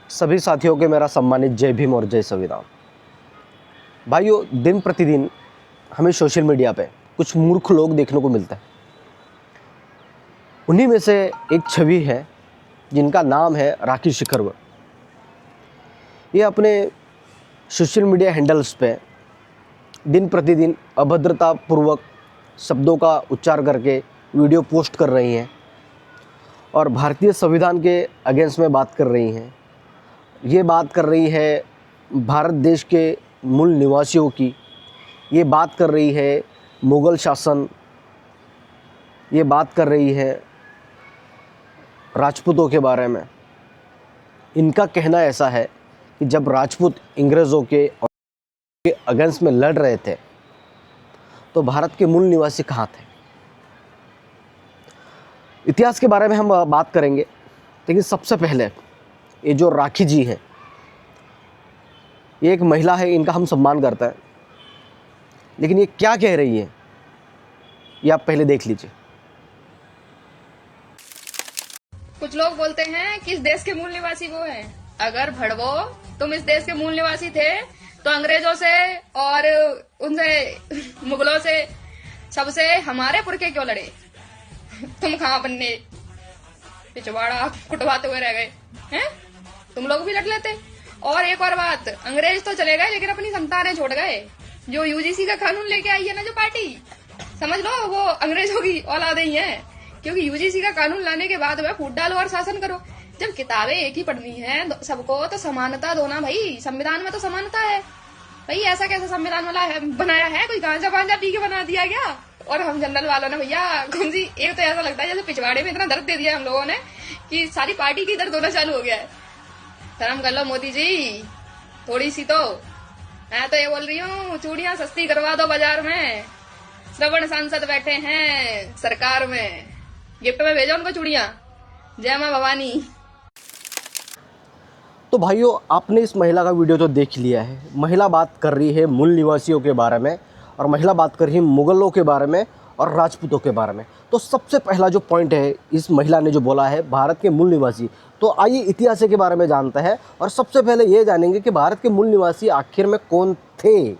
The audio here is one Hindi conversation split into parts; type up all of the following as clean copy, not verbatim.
सभी साथियों के मेरा सम्मानित जय भीम और जय संविधान। भाइयों, दिन प्रतिदिन हमें सोशल मीडिया पे कुछ मूर्ख लोग देखने को मिलते हैं। उन्हीं में से एक छवि है जिनका नाम है राखी शिखरवर। ये अपने सोशल मीडिया हैंडल्स पे दिन प्रतिदिन अभद्रतापूर्वक शब्दों का उच्चार करके वीडियो पोस्ट कर रही हैं और भारतीय संविधान के अगेंस्ट में बात कर रही हैं। ये बात कर रही है भारत देश के मूल निवासियों की, ये बात कर रही है मुग़ल शासन, ये बात कर रही है राजपूतों के बारे में। इनका कहना ऐसा है कि जब राजपूत अंग्रेज़ों के अगेंस्ट में लड़ रहे थे तो भारत के मूल निवासी कहाँ थे। इतिहास के बारे में हम बात करेंगे, लेकिन सबसे पहले ये जो राखी जी है, ये एक महिला है, इनका हम सम्मान करते हैं, लेकिन ये क्या कह रही है ये आप पहले देख लीजिए। कुछ लोग बोलते हैं कि इस देश के मूल निवासी वो हैं। अगर भड़वो तुम इस देश के मूल निवासी थे तो अंग्रेजों से और उनसे मुगलों से सबसे हमारे पुरखे क्यों लड़े? तुम कहाँ बनने पिछवाड़ा कुटवाते हुए रह गए हैं? तुम लोग भी लड़ लेते। और एक और बात, अंग्रेज तो चले गए लेकिन अपनी संतानें छोड़ गए। जो यूजीसी का कानून लेके आई है ना जो पार्टी, समझ लो वो अंग्रेजों की औलादे ही है, क्योंकि यूजीसी का कानून लाने के बाद वह फूट डालो और शासन करो। जब किताबें एक ही पढ़नी है सबको तो समानता दो ना भाई। संविधान में तो समानता है भाई। ऐसा कैसा संविधान वाला है बनाया है? कोई गांजा वांजा पी के बना दिया क्या? और हम जनरल वालों ने भैया कौन सी, एक तो ऐसा लगता है जैसे पिछवाड़े में इतना दर्द दे दिया हम लोगों ने कि सारी पार्टी की दर्द होना चालू हो गया है। शर्म कर लो मोदी जी थोड़ी सी तो। मैं तो ये बोल रही हूँ चूड़ियां सस्ती करवा दो बाजार में। श्रवण सांसद बैठे हैं सरकार में, गिफ्ट में भेजो उनको चूड़ियां। जय मां भवानी। तो भाइयों, आपने इस महिला का वीडियो तो देख लिया है। महिला बात कर रही है मूल निवासियों के बारे में और महिला बात कर रही है मुग़लों के बारे में और राजपूतों के बारे में। तो सबसे पहला जो पॉइंट है इस महिला ने जो बोला है भारत के मूल निवासी, तो आइए इतिहास के बारे में जानते हैं और सबसे पहले ये जानेंगे कि भारत के मूल निवासी आखिर में कौन थे।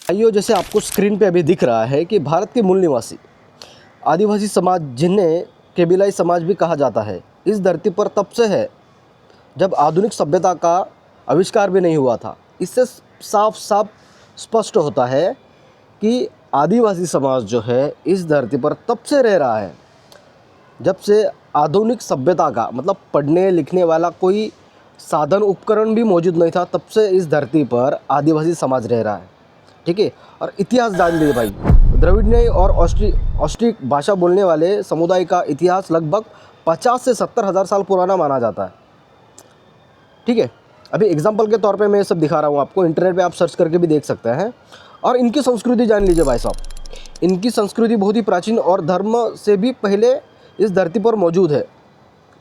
भाइयों, जैसे आपको स्क्रीन पे अभी दिख रहा है कि भारत के मूल निवासी आदिवासी समाज, जिन्हें कबीलाई समाज भी कहा जाता है, इस धरती पर तब से है जब आधुनिक सभ्यता का आविष्कार भी नहीं हुआ था। इससे साफ साफ स्पष्ट होता है कि आदिवासी समाज जो है इस धरती पर तब से रह रहा है जब से आधुनिक सभ्यता का, मतलब पढ़ने लिखने वाला कोई साधन उपकरण भी मौजूद नहीं था, तब से इस धरती पर आदिवासी समाज रह रहा है। ठीक है। और इतिहास जान लीजिए भाई, द्रविड़ीय और ऑस्ट्रिक भाषा बोलने वाले समुदाय का इतिहास लगभग 50 से 70 हज़ार साल पुराना माना जाता है। ठीक है। अभी एग्जाम्पल के तौर पे मैं ये सब दिखा रहा हूँ आपको, इंटरनेट पे आप सर्च करके भी देख सकते हैं। और इनकी संस्कृति जान लीजिए भाई साहब। इनकी संस्कृति बहुत ही प्राचीन और धर्म से भी पहले इस धरती पर मौजूद है।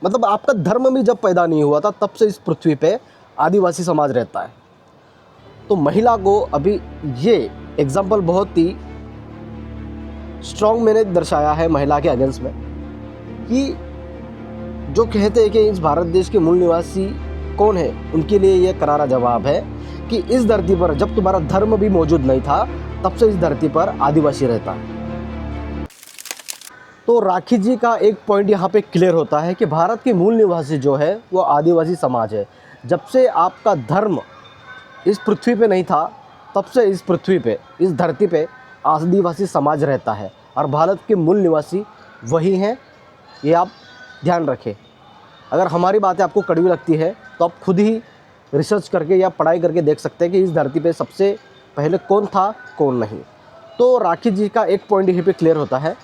मतलब आपका धर्म भी जब पैदा नहीं हुआ था तब से इस पृथ्वी पे आदिवासी समाज रहता है। तो महिला को अभी ये एग्जाम्पल बहुत ही स्ट्रॉन्ग मैंने दर्शाया है महिला के अगेंस्ट में, कि जो कहते हैं कि इस भारत देश के मूल निवासी कौन है, उनके लिए ये करारा जवाब है कि इस धरती पर जब तुम्हारा धर्म भी मौजूद नहीं था तब से इस धरती पर आदिवासी रहता है। तो राखी जी का एक पॉइंट यहाँ पे क्लियर होता है कि भारत के मूल निवासी जो है वो आदिवासी समाज है। जब से आपका धर्म इस पृथ्वी पे नहीं था तब से इस पृथ्वी पे, इस धरती पे आदिवासी समाज रहता है और भारत के मूल निवासी वही हैं। ये आप ध्यान रखें। अगर हमारी बातें आपको कड़वी लगती है तो आप खुद ही रिसर्च करके या पढ़ाई करके देख सकते हैं कि इस धरती पे सबसे पहले कौन था कौन नहीं। तो राखी जी का एक पॉइंट यहीं पे क्लियर होता है।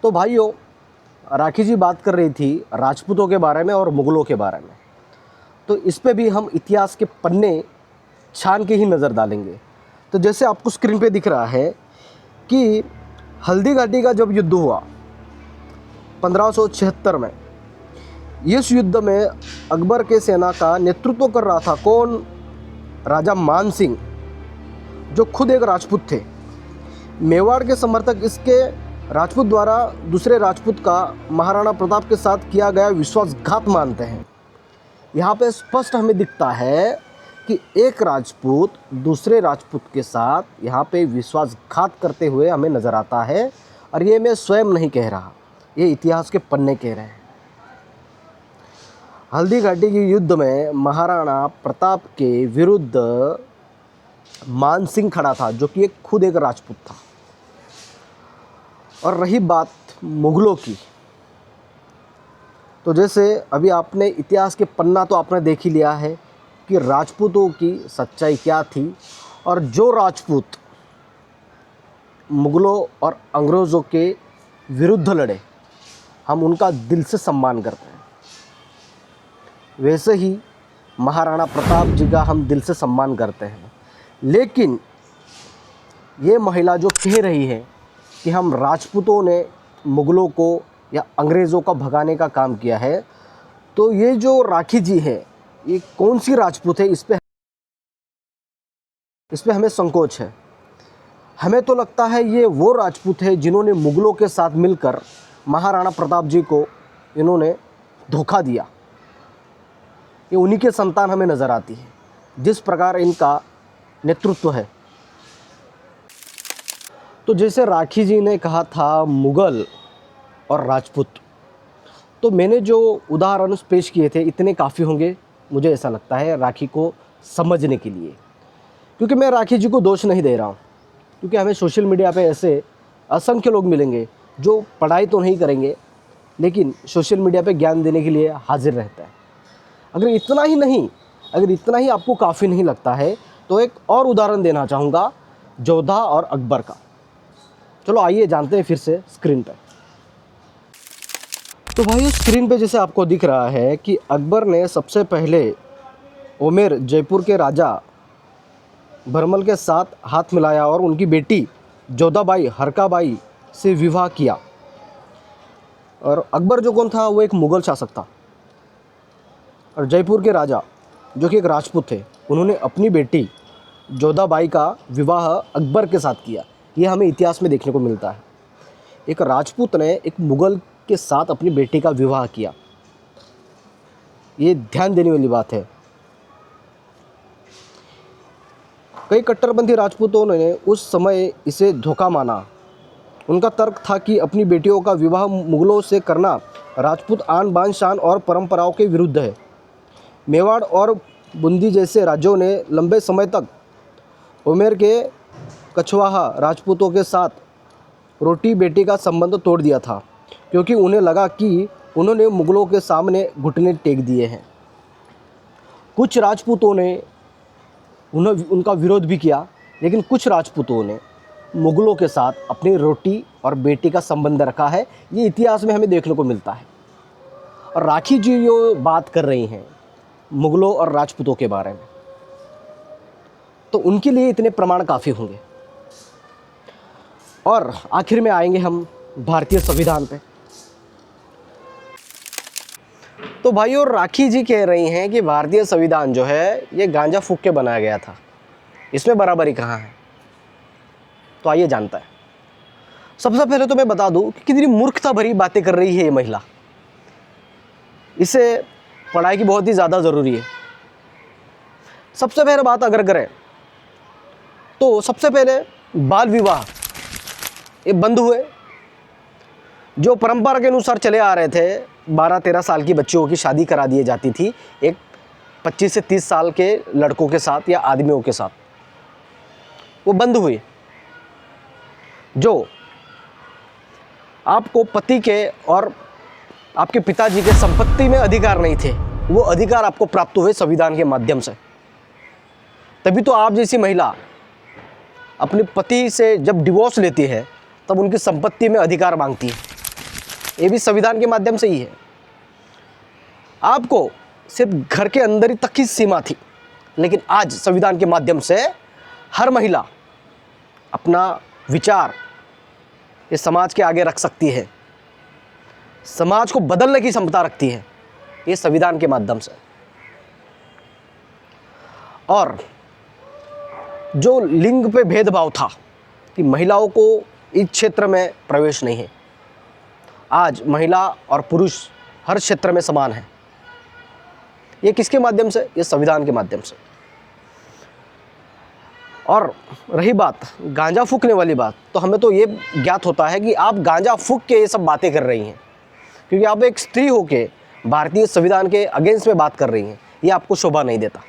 तो भाइयों, राखी जी बात कर रही थी राजपूतों के बारे में और मुग़लों के बारे में, तो इस पे भी हम इतिहास के पन्ने छान के ही नज़र डालेंगे। तो जैसे आपको स्क्रीन पे दिख रहा है कि हल्दी घाटी का जब युद्ध हुआ 1576 में, इस युद्ध में अकबर के सेना का नेतृत्व कर रहा था कौन? राजा मान सिंह, जो खुद एक राजपूत थे। मेवाड़ के समर्थक इसके राजपूत द्वारा दूसरे राजपूत का महाराणा प्रताप के साथ किया गया विश्वासघात मानते हैं। यहाँ पे स्पष्ट हमें दिखता है कि एक राजपूत दूसरे राजपूत के साथ यहाँ पे विश्वासघात करते हुए हमें नज़र आता है। और ये मैं स्वयं नहीं कह रहा, ये इतिहास के पन्ने कह रहे हैं। हल्दी घाटी के युद्ध में महाराणा प्रताप के विरुद्ध मान सिंह खड़ा था, जो कि खुद एक राजपूत था। और रही बात मुग़लों की, तो जैसे अभी आपने इतिहास के पन्ना तो आपने देख ही लिया है कि राजपूतों की सच्चाई क्या थी। और जो राजपूत मुग़लों और अंग्रेज़ों के विरुद्ध लड़े, हम उनका दिल से सम्मान करते हैं। वैसे ही महाराणा प्रताप जी का हम दिल से सम्मान करते हैं। लेकिन ये महिला जो कह रही है कि हम राजपूतों ने मुग़लों को या अंग्रेज़ों का भगाने का काम किया है, तो ये जो राखी जी है, ये कौन सी राजपूत है, इस पे हमें संकोच है। हमें तो लगता है ये वो राजपूत है जिन्होंने मुग़लों के साथ मिलकर महाराणा प्रताप जी को इन्होंने धोखा दिया। ये उन्हीं के संतान हमें नज़र आती है, जिस प्रकार इनका नेतृत्व है। तो जैसे राखी जी ने कहा था मुग़ल और राजपूत, तो मैंने जो उदाहरण पेश किए थे इतने काफ़ी होंगे, मुझे ऐसा लगता है, राखी को समझने के लिए। क्योंकि मैं राखी जी को दोष नहीं दे रहा हूँ, क्योंकि हमें सोशल मीडिया पे ऐसे असंख्य लोग मिलेंगे जो पढ़ाई तो नहीं करेंगे लेकिन सोशल मीडिया पे ज्ञान देने के लिए हाजिर रहता है। अगर इतना ही आपको काफ़ी नहीं लगता है, तो एक और उदाहरण देना चाहूँगा, जोधा और अकबर का। चलो आइए जानते हैं फिर से स्क्रीन पे। तो भाई स्क्रीन पे जैसे आपको दिख रहा है कि अकबर ने सबसे पहले उमेर जयपुर के राजा भरमल के साथ हाथ मिलाया और उनकी बेटी जोधाबाई हरकाबाई से विवाह किया। और अकबर जो कौन था, वो एक मुग़ल शासक था। और जयपुर के राजा जो कि एक राजपूत थे, उन्होंने अपनी बेटी जोधाबाई का विवाह अकबर के साथ किया। ये हमें इतिहास में देखने को मिलता है। एक राजपूत ने एक मुग़ल के साथ अपनी बेटी का विवाह किया, ये ध्यान देने वाली बात है। कई कट्टरपंथी राजपूतों ने उस समय इसे धोखा माना। उनका तर्क था कि अपनी बेटियों का विवाह मुग़लों से करना राजपूत आन बान शान और परंपराओं के विरुद्ध है। मेवाड़ और बूंदी जैसे राज्यों ने लंबे समय तक उमेर के कछवाहा राजपूतों के साथ रोटी बेटी का संबंध तोड़ दिया था, क्योंकि उन्हें लगा कि उन्होंने मुग़लों के सामने घुटने टेक दिए हैं। कुछ राजपूतों ने उनका विरोध भी किया, लेकिन कुछ राजपूतों ने मुग़लों के साथ अपनी रोटी और बेटी का संबंध रखा है। ये इतिहास में हमें देखने को मिलता है। और राखी जी जो बात कर रही हैं मुग़लों और राजपूतों के बारे में, तो उनके लिए इतने प्रमाण काफ़ी होंगे। और आखिर में आएंगे हम भारतीय संविधान पे। तो भाइयों, राखी जी कह रही हैं कि भारतीय संविधान जो है ये गांजा फूंक के बनाया गया था, इसमें बराबरी कहाँ है। तो आइए जानता है। सबसे पहले तो मैं बता दूं कि कितनी मूर्खता भरी बातें कर रही है ये महिला। इसे पढ़ाई की बहुत ही ज़्यादा ज़रूरी है। सबसे पहले बात अगर करें तो सबसे पहले बाल विवाह ये बंद हुए। जो परंपरा के अनुसार चले आ रहे थे, 12-13 साल की बच्चियों की शादी करा दी जाती थी एक 25 से 30 साल के लड़कों के साथ या आदमियों के साथ, वो बंद हुई। जो आपको पति के और आपके पिताजी के संपत्ति में अधिकार नहीं थे, वो अधिकार आपको प्राप्त हुए संविधान के माध्यम से। तभी तो आप जैसी महिला अपने पति से जब डिवोर्स लेती है तब उनकी संपत्ति में अधिकार मांगती है। ये भी संविधान के माध्यम से ही है। आपको सिर्फ घर के अंदर ही तक ही सीमा थी, लेकिन आज संविधान के माध्यम से हर महिला अपना विचार ये समाज के आगे रख सकती है, समाज को बदलने की क्षमता रखती है, ये संविधान के माध्यम से। और जो लिंग पे भेदभाव था कि महिलाओं को इस क्षेत्र में प्रवेश नहीं है। आज महिला और पुरुष हर क्षेत्र में समान है। ये किसके माध्यम से? ये संविधान के माध्यम से। और रही बात गांजा फूकने वाली बात, तो हमें तो ये ज्ञात होता है कि आप गांजा फूक के ये सब बातें कर रही हैं, क्योंकि आप एक स्त्री होके भारतीय संविधान के अगेंस्ट में बात कर रही हैं। ये आपको शोभा नहीं देता।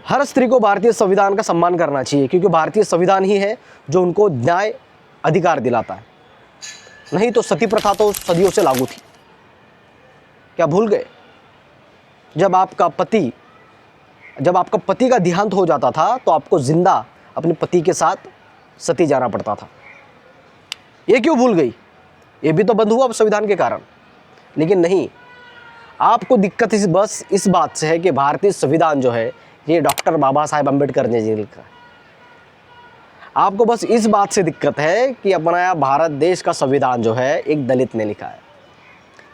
हर स्त्री को भारतीय संविधान का सम्मान करना चाहिए, क्योंकि भारतीय संविधान ही है जो उनको न्याय अधिकार दिलाता है। नहीं तो सती प्रथा तो सदियों से लागू थी। क्या भूल गए? जब आपका पति का देहांत हो जाता था तो आपको जिंदा अपने पति के साथ सती जाना पड़ता था। ये क्यों भूल गई? ये भी तो बंद हुआ संविधान के कारण। लेकिन नहीं, आपको दिक्कत बस इस बात से है कि भारतीय संविधान जो है ये डॉक्टर बाबा साहेब अम्बेडकर ने जी लिखा है। आपको बस इस बात से दिक्कत है कि अपना भारत देश का संविधान जो है एक दलित ने लिखा है।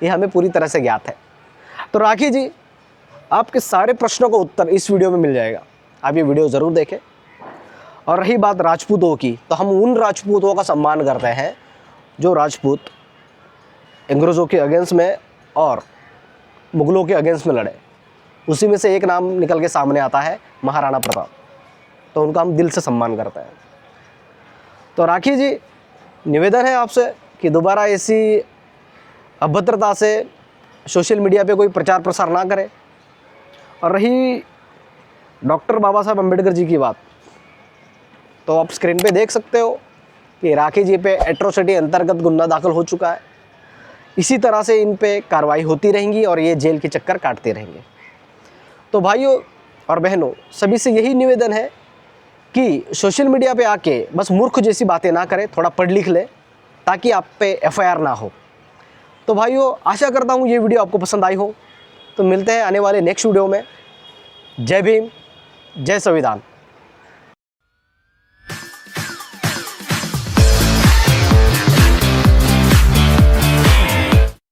ये हमें पूरी तरह से ज्ञात है। तो राखी जी, आपके सारे प्रश्नों का उत्तर इस वीडियो में मिल जाएगा। आप ये वीडियो ज़रूर देखें। और रही बात राजपूतों की, तो हम उन राजपूतों का सम्मान करते हैं जो राजपूत अंग्रेज़ों के अगेंस्ट में और मुग़लों के अगेंस्ट में लड़े। उसी में से एक नाम निकल के सामने आता है, महाराणा प्रताप। तो उनका हम दिल से सम्मान करते हैं। तो राखी जी, निवेदन है आपसे कि दोबारा ऐसी अभद्रता से सोशल मीडिया पे कोई प्रचार प्रसार ना करें। और रही डॉक्टर बाबा साहब अम्बेडकर जी की बात, तो आप स्क्रीन पे देख सकते हो कि राखी जी पे एट्रोसिटी अंतर्गत गुन्हा दाखिल हो चुका है। इसी तरह से इन पे कार्रवाई होती रहेंगी और ये जेल के चक्कर काटते रहेंगे। तो भाइयों और बहनों, सभी से यही निवेदन है कि सोशल मीडिया पे आके बस मूर्ख जैसी बातें ना करें, थोड़ा पढ़ लिख लें ताकि आप पे एफआईआर ना हो। तो भाइयों, आशा करता हूँ ये वीडियो आपको पसंद आई हो। तो मिलते हैं आने वाले नेक्स्ट वीडियो में। जय भीम, जय संविधान।